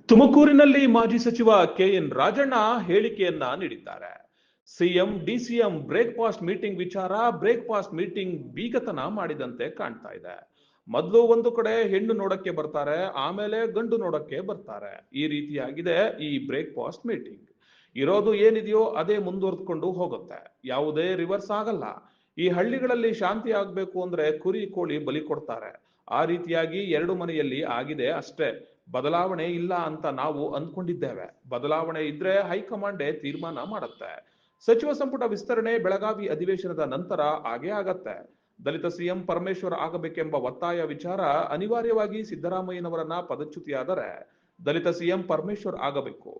ತುಮಕೂರಿನಲ್ಲಿ ಮಾಜಿ ಸಚಿವ ಕೆಎನ್ ರಾಜಣ್ಣ ಹೇಳಿಕೆಯನ್ನ ನೀಡಿದ್ದಾರೆ. ಸಿಎಂ ಡಿಸಿಎಂ ಬ್ರೇಕ್ಫಾಸ್ಟ್ ಮೀಟಿಂಗ್ ವಿಚಾರ ಬ್ರೇಕ್ಫಾಸ್ಟ್ ಮೀಟಿಂಗ್ ಬೀಗತನ ಮಾಡಿದಂತೆ ಕಾಣ್ತಾ ಇದೆ. ಮೊದಲು ಒಂದು ಕಡೆ ಹೆಣ್ಣು ನೋಡಕ್ಕೆ ಬರ್ತಾರೆ, ಆಮೇಲೆ ಗಂಡು ನೋಡಕ್ಕೆ ಬರ್ತಾರೆ. ಈ ರೀತಿಯಾಗಿದೆ ಈ ಬ್ರೇಕ್ಫಾಸ್ಟ್ ಮೀಟಿಂಗ್. ಇರೋದು ಏನಿದೆಯೋ ಅದೇ ಮುಂದುವರೆದುಕೊಂಡು ಹೋಗುತ್ತೆ, ಯಾವುದೇ ರಿವರ್ಸ್ ಆಗಲ್ಲ. ಈ ಹಳ್ಳಿಗಳಲ್ಲಿ ಶಾಂತಿ ಆಗ್ಬೇಕು ಅಂದ್ರೆ ಕುರಿ ಕೋಳಿ ಬಲಿ ಕೊಡ್ತಾರೆ. ಆ ರೀತಿಯಾಗಿ ಎರಡು ಮನೆಯಲ್ಲಿ ಆಗಿದೆ ಅಷ್ಟೇ. ಬದಲಾವಣೆ ಇಲ್ಲ ಅಂತ ನಾವು ಅಂದ್ಕೊಂಡಿದ್ದೇವೆ. ಬದಲಾವಣೆ ಇದ್ರೆ ಹೈಕಮಾಂಡೇ ತೀರ್ಮಾನ ಮಾಡುತ್ತೆ. ಸಚಿವ ಸಂಪುಟ ವಿಸ್ತರಣೆ ಬೆಳಗಾವಿ ಅಧಿವೇಶನದ ನಂತರ ಆಗೇ ಆಗತ್ತೆ. ದಲಿತ ಸಿಎಂ ಪರಮೇಶ್ವರ್ ಆಗಬೇಕೆಂಬ ಒತ್ತಾಯ ವಿಚಾರ ಅನಿವಾರ್ಯವಾಗಿ ಸಿದ್ದರಾಮಯ್ಯನವರನ್ನ ಪದಚ್ಯುತಿಯಾದರೆ ದಲಿತ ಸಿಎಂ ಪರಮೇಶ್ವರ್ ಆಗಬೇಕು.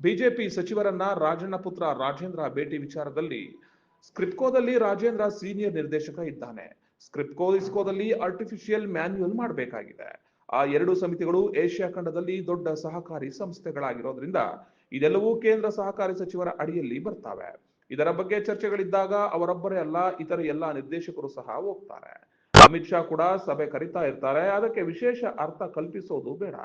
ಬಿಜೆಪಿ ಸಚಿವರನ್ನ ರಾಜಣ್ಣ ಪುತ್ರ ರಾಜೇಂದ್ರ ಭೇಟಿ ವಿಚಾರದಲ್ಲಿ ಸ್ಕ್ರಿಪ್ಕೋದಲ್ಲಿ ರಾಜೇಂದ್ರ ಸೀನಿಯರ್ ನಿರ್ದೇಶಕ ಇದ್ದಾನೆ. ಸ್ಕ್ರಿಪ್ಕೋದಲ್ಲಿ ಆರ್ಟಿಫಿಷಿಯಲ್ ಮ್ಯಾನ್ಯುಯಲ್ ಮಾಡಬೇಕಾಗಿದೆ. ಆ ಎರಡು ಸಮಿತಿಗಳು ಏಷ್ಯಾ ಖಂಡದಲ್ಲಿ ದೊಡ್ಡ ಸಹಕಾರಿ ಸಂಸ್ಥೆಗಳಾಗಿರೋದ್ರಿಂದ ಇದೆಲ್ಲವೂ ಕೇಂದ್ರ ಸಹಕಾರಿ ಸಚಿವರ ಅಡಿಯಲ್ಲಿ ಬರ್ತವೆ. ಇದರ ಬಗ್ಗೆ ಚರ್ಚೆಗಳಿದ್ದಾಗ ಅವರೊಬ್ಬರೇ ಅಲ್ಲ, ಇತರ ಎಲ್ಲಾ ನಿರ್ದೇಶಕರು ಸಹ ಹೋಗ್ತಾರೆ. ಅಮಿತ್ ಶಾ ಕೂಡ ಸಭೆ ಕರೀತಾ ಇರ್ತಾರೆ. ಅದಕ್ಕೆ ವಿಶೇಷ ಅರ್ಥ ಕಲ್ಪಿಸೋದು ಬೇಡ.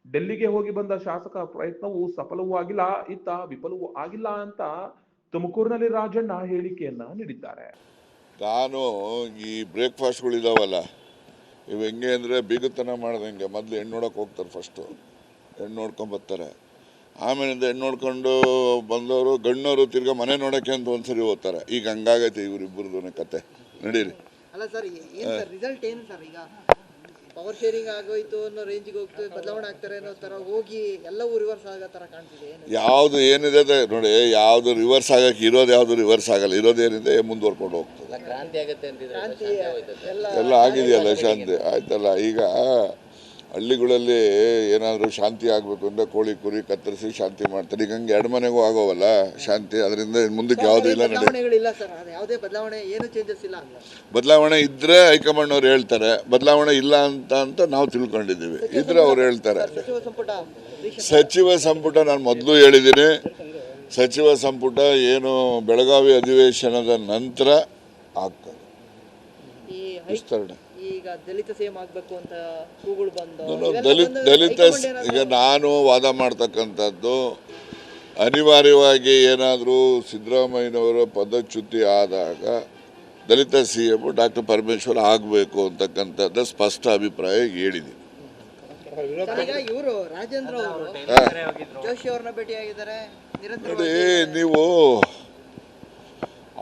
ಡೆಲ್ಲಿಗೆ ಹೋಗಿ ಬಂದ ಶಾಸಕ ಪ್ರಯತ್ನವೂ ಸಫಲವೂ ಆಗಿಲ್ಲ, ಇತ್ತ ವಿಫಲವೂ ಆಗಿಲ್ಲ ಅಂತ ತುಮಕೂರಿನಲ್ಲಿ ರಾಜಣ್ಣ ಹೇಳಿಕೆಯನ್ನ ನೀಡಿದ್ದಾರೆ. ನಾನು ಈ ಬ್ರೇಕ್ಫಾಸ್ಟ್ಗಳಿದಾವಲ್ಲ, ಇವು ಹೆಂಗೆ ಅಂದರೆ ಬೀಗತನ ಮಾಡ್ದಂಗೆ ಮೊದಲು ಹೆಣ್ಣು ನೋಡೋಕೆ ಹೋಗ್ತಾರೆ. ಫಸ್ಟು ಹೆಣ್ಣು ನೋಡ್ಕೊಂಡು ಬರ್ತಾರೆ, ಆಮೇಲಿಂದ ಹೆಣ್ಣು ನೋಡ್ಕೊಂಡು ಬಂದವರು ಗಣ್ಣವರು ತಿರ್ಗಾ ಮನೆ ನೋಡೋಕ್ಕೆ ಅಂತ ಒಂದ್ಸರಿ ಹೋಗ್ತಾರೆ. ಈಗ ಹಂಗಾಗೈತೆ ಇವರಿಬ್ಬರದು ಕತೆ. ನಡೀರಿ. ಅಲ್ಲ ಸರ್, ರಿಸಲ್ಟ್ ಏನು ಸರ್? ಈಗ ಪವರ್ ಶೇರಿಂಗ್ ಆಗೋಯ್ತು ಅನ್ನೋ ರೇಂಜಿಗೆ ಹೋಗ್ತು, ಬದಲಾವಣೆ ಆಗ್ತಾರೆ ಅನ್ನೋ ಥರ ಹೋಗಿ ಎಲ್ಲವೂ ರಿವರ್ಸ್ ಆಗೋ ಥರ ಕಾಣ್ತಿದೆ. ಯಾವುದು ಏನಿದೆ ನೋಡಿ, ಯಾವುದು ರಿವರ್ಸ್ ಆಗಕ್ಕೆ ಇರೋದು ಯಾವುದು ರಿವರ್ಸ್ ಆಗಲ್ಲ. ಇರೋದೇನಿದೆ ಮುಂದುವರ್ಕೊಂಡು ಹೋಗ್ತದೆ. ಕ್ರಾಂತಿ ಆಗುತ್ತೆ ಎಲ್ಲ ಆಗಿದೆಯಲ್ಲ, ಶಾಂತಿ ಆಯ್ತಲ್ಲ. ಈಗ ಹಳ್ಳಿಗಳಲ್ಲಿ ಏನಾದರೂ ಶಾಂತಿ ಆಗಬೇಕು ಅಂದರೆ ಕೋಳಿ ಕುರಿ ಕತ್ತರಿಸಿ ಶಾಂತಿ ಮಾಡ್ತಾರೆ. ಈಗ ಹಂಗೆ ಎರಡು ಮನೆಗೂ ಆಗೋವಲ್ಲ ಶಾಂತಿ. ಅದರಿಂದ ಮುಂದಕ್ಕೆ ಯಾವುದೂ ಇಲ್ಲ. ಬದಲಾವಣೆ ಇದ್ದರೆ ಹೈಕಮಾಂಡ್ ಅವ್ರು ಹೇಳ್ತಾರೆ, ಬದಲಾವಣೆ ಇಲ್ಲ ಅಂತ ನಾವು ತಿಳ್ಕೊಂಡಿದ್ದೀವಿ. ಇದ್ರೆ ಅವ್ರು ಹೇಳ್ತಾರೆ. ಸಚಿವ ಸಂಪುಟ ನಾನು ಮೊದಲು ಹೇಳಿದ್ದೀನಿ, ಸಚಿವ ಸಂಪುಟ ಏನು ಬೆಳಗಾವಿ ಅಧಿವೇಶನದ ನಂತರ ಆಗ್ತದೆ ವಿಸ್ತರಣೆ. ಈಗ ದಲಿತ ಸಿಎಂ ಆಗಬೇಕು ಅಂತ ಕೂಗುಳು ಬಂದು ದಲಿತ ಈಗ ನಾನು ವಾದ ಮಾಡ್ತಕ್ಕಂಥದ್ದು, ಅನಿವಾರ್ಯವಾಗಿ ಏನಾದರೂ ಸಿದ್ದರಾಮಯ್ಯನವರ ಪದಚ್ಯುತಿ ಆದಾಗ ದಲಿತ ಸಿಎಂ ಡಾಕ್ಟರ್ ಪರಮೇಶ್ವರ್ ಆಗಬೇಕು ಅಂತಕ್ಕಂಥದ್ದು ಸ್ಪಷ್ಟ ಅಭಿಪ್ರಾಯ ಹೇಳಿದ್ದೀನಿ. ಇವರು ರಾಜೇಂದ್ರ ಅವರು ಜೋಶಿ ಅವ್ರನ್ನ ಭೇಟಿಯಾಗಿದ್ದಾರೆ. ನೋಡಿ, ನೀವು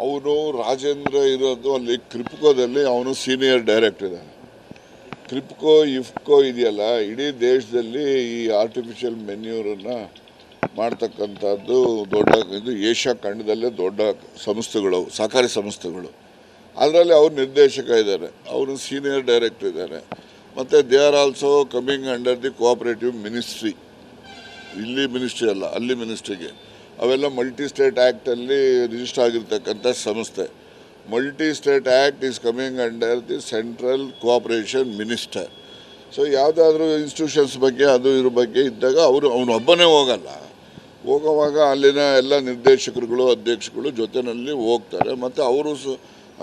ಅವನು ರಾಜೇಂದ್ರ ಇರೋದು ಅಲ್ಲಿ ಕ್ರಿಪ್ಕೋದಲ್ಲಿ, ಅವನು ಸೀನಿಯರ್ ಡೈರೆಕ್ಟರ್ ಇದ್ದಾನೆ. ಕ್ರಿಪ್ಕೋ ಇಫ್ಕೋ ಇದೆಯಲ್ಲ, ಇಡೀ ದೇಶದಲ್ಲಿ ಈ ಆರ್ಟಿಫಿಷಿಯಲ್ ಮೆನ್ಯೂರನ್ನು ಮಾಡ್ತಕ್ಕಂಥದ್ದು ದೊಡ್ಡ ಇದು ಏಷ್ಯಾ ಖಂಡದಲ್ಲೇ ದೊಡ್ಡ ಸಂಸ್ಥೆಗಳು, ಸಹಕಾರಿ ಸಂಸ್ಥೆಗಳು. ಅದರಲ್ಲಿ ಅವ್ರು ನಿರ್ದೇಶಕ ಇದ್ದಾರೆ, ಅವರು ಸೀನಿಯರ್ ಡೈರೆಕ್ಟರ್ ಇದ್ದಾರೆ. ಮತ್ತು they are also coming under the cooperative ministry. ಇಲ್ಲಿ ಮಿನಿಸ್ಟ್ರಿ ಅಲ್ಲ, ಅಲ್ಲಿ ಮಿನಿಸ್ಟ್ರಿಗೆ. ಅವೆಲ್ಲ ಮಲ್ಟಿ ಸ್ಟೇಟ್ ಆ್ಯಕ್ಟಲ್ಲಿ ರಿಜಿಸ್ಟರ್ ಆಗಿರ್ತಕ್ಕಂಥ ಸಂಸ್ಥೆ. Multi state act is coming under the central cooperation minister. So ಯಾವುದಾದ್ರೂ ಇನ್ಸ್ಟಿಟ್ಯೂಷನ್ಸ್ ಬಗ್ಗೆ ಅದು ಇದ್ರ ಬಗ್ಗೆ ಇದ್ದಾಗ ಅವನು ಒಬ್ಬನೇ ಹೋಗಲ್ಲ. ಹೋಗುವಾಗ ಅಲ್ಲಿನ ಎಲ್ಲ ನಿರ್ದೇಶಕರುಗಳು ಅಧ್ಯಕ್ಷಗಳು ಜೊತೆಯಲ್ಲಿ ಹೋಗ್ತಾರೆ. ಮತ್ತು ಅವರು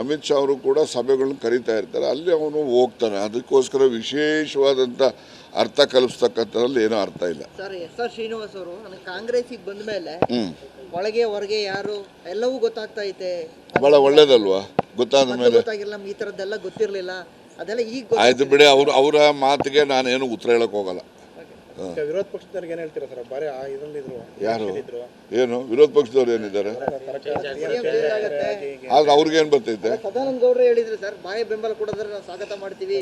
ಅಮಿತ್ ಶಾ ಅವರು ಕೂಡ ಸಭೆಗಳನ್ನ ಕರೀತಾ ಇರ್ತಾರೆ, ಅಲ್ಲಿ ಅವನು ಹೋಗ್ತಾನೆ. ಅದಕ್ಕೋಸ್ಕರ ವಿಶೇಷವಾದಂಥ ಅರ್ಥ ಕಲ್ಪಿಸ್ತಕ್ಕಂಥದ್ರಲ್ಲಿ ಏನೋ ಅರ್ಥ ಇಲ್ಲ. ಸರ್, ಎಸ್.ಆರ್. ಶ್ರೀನಿವಾಸ್ ಅವರು ನನಗೆ ಕಾಂಗ್ರೆಸ್ಸಿಗೆ ಬಂದ ಮೇಲೆ ಒಳಗೆ ಹೊರಗೆ ಯಾರು ಎಲ್ಲವೂ ಗೊತ್ತಾಗ್ತಾ ಐತೆ. ಭಾಳ ಒಳ್ಳೇದಲ್ವಾ? ಗೊತ್ತಾದ ಮೇಲೆ ಗೊತ್ತಾಗಿಲ್ಲ, ಈ ಥರದ್ದೆಲ್ಲ ಗೊತ್ತಿರಲಿಲ್ಲ. ಅದೆಲ್ಲ ಈಗ ಆಯ್ತು ಬಿಡಿ. ಅವರ ಮಾತಿಗೆ ನಾನೇನು ಉತ್ತರ ಹೇಳಕ್ ಹೋಗಲ್ಲ. ವಿರೋಧ ಪಕ್ಷದವ್ರಿಗೆ ಏನು ಹೇಳ್ತೀರಾ ಸರ್? ಬಾರಿ ಯಾರು ಏನು ವಿರೋಧ ಪಕ್ಷದವ್ರು ಏನಿದ್ದಾರೆ? ಆದ್ರೆ ಅವ್ರಿಗೇನು ಬರ್ತೈತೆ? ಸದಾನಂದ ಗೌಡ್ರು ಹೇಳಿದ್ರು ಸರ್, ಬಾಯ ಬೆಂಬಲ ಕೊಡೋದ್ರೆ ನಾವು ಸ್ವಾಗತ ಮಾಡ್ತೀವಿ.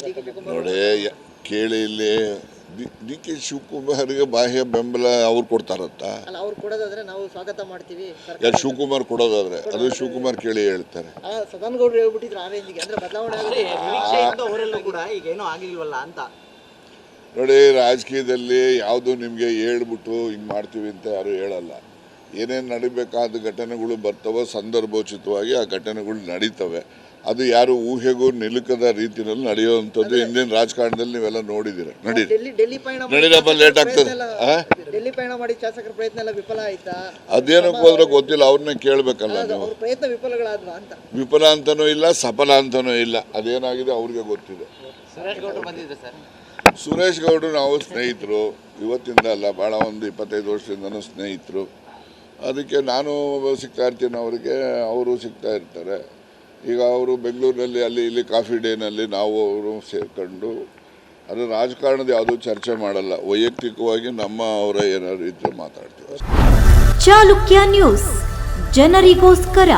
ನೋಡಿ ಕೇಳಿ, ಇಲ್ಲಿ ಡಿ ಕೆ ಶಿವಕುಮಾರ್ಗೆ ಬಾಹ್ಯ ಬೆಂಬಲ ಅವ್ರು ಕೊಡ್ತಾರಂತ? ಅವ್ರು ಕೊಡೋದಾದ್ರೆ ನಾವು ಸ್ವಾಗತ ಮಾಡ್ತೀವಿ. ಯಾರು ಶಿವಕುಮಾರ್ ಕೊಡೋದಾದ್ರೆ ಅದು ಶಿವಕುಮಾರ್ ಕೇಳಿ ಹೇಳ್ತಾರೆ. ಸದಾನಂದ ಗೌಡ್ರು ಹೇಳ್ಬಿಟ್ಟಿದ್ರು ಆ ರೇಂಜ್ಗೆ, ಅಂದ್ರೆ ಬದಲಾವಣೆ ಅವರೆಲ್ಲ ಕೂಡ ಈಗ ಏನೋ ಆಗಿಲ್ವಲ್ಲ ಅಂತ. ನೋಡಿ, ರಾಜಕೀಯದಲ್ಲಿ ಯಾವುದು ನಿಮಗೆ ಹೇಳ್ಬಿಟ್ಟು ಹಿಂಗೆ ಮಾಡ್ತೀವಿ ಅಂತ ಯಾರು ಹೇಳಲ್ಲ. ಏನೇನು ನಡಿಬೇಕಾದ ಘಟನೆಗಳು ಬರ್ತವೋ ಸಂದರ್ಭೋಚಿತವಾಗಿ ಆ ಘಟನೆಗಳು ನಡೀತವೆ. ಅದು ಯಾರು ಊಹೆಗೂ ನಿಲುಕದ ರೀತಿಯಲ್ಲಿ ನಡೆಯುವಂಥದ್ದು ಇಂದಿನ ರಾಜಕಾರಣದಲ್ಲಿ ನೀವೆಲ್ಲ ನೋಡಿದ್ದೀರ. ನಡೀರಪ್ಪ, ಲೇಟ್ ಆಗ್ತದೆ. ಡೆಲ್ಲಿ ಪಯಣ ಮಾಡಿ ಶಾಸಕರ ಪ್ರಯತ್ನ ಎಲ್ಲ ವಿಫಲ ಆಯ್ತಾ? ಅದೇನಕ್ಕೆ ಹೋದ್ರೆ ಗೊತ್ತಿಲ್ಲ, ಅವ್ರನ್ನೇ ಕೇಳಬೇಕಲ್ಲ ನೀವು. ಪ್ರಯತ್ನ ವಿಫಲಗಳಾದ್ವಾ ಅಂತ? ವಿಫಲ ಅಂತನೂ ಇಲ್ಲ, ಸಫಲ ಅಂತನೂ ಇಲ್ಲ. ಅದೇನಾಗಿದೆ ಅವ್ರಿಗೆ ಗೊತ್ತಿದೆ. ಸುರೇಶ್ ಗೌಡರು ನಾವು ಸ್ನೇಹಿತರು, ಇವತ್ತಿಂದ ಅಲ್ಲ, ಭಾಳ ಒಂದು 25 ವರ್ಷದಿಂದನೂ ಸ್ನೇಹಿತರು. ಅದಕ್ಕೆ ನಾನು ಸಿಗ್ತಾ ಇರ್ತೀನಿ ಅವರಿಗೆ, ಅವರು ಸಿಗ್ತಾ ಇರ್ತಾರೆ. ಈಗ ಅವರು ಬೆಂಗಳೂರಿನಲ್ಲಿ ಅಲ್ಲಿ ಇಲ್ಲಿ ಕಾಫಿ ಡೇನಲ್ಲಿ ನಾವು ಅವರು ಸೇರ್ಕೊಂಡು ಅದು ರಾಜಕಾರಣದ ಯಾವುದೂ ಚರ್ಚೆ ಮಾಡಲ್ಲ, ವೈಯಕ್ತಿಕವಾಗಿ ನಮ್ಮ ಅವರ ಏನಾದ್ರು ಇದ್ರೆ ಮಾತಾಡ್ತೀವಿ. ಚಾಲುಕ್ಯ ನ್ಯೂಸ್, ಜನರಿಗೋಸ್ಕರ.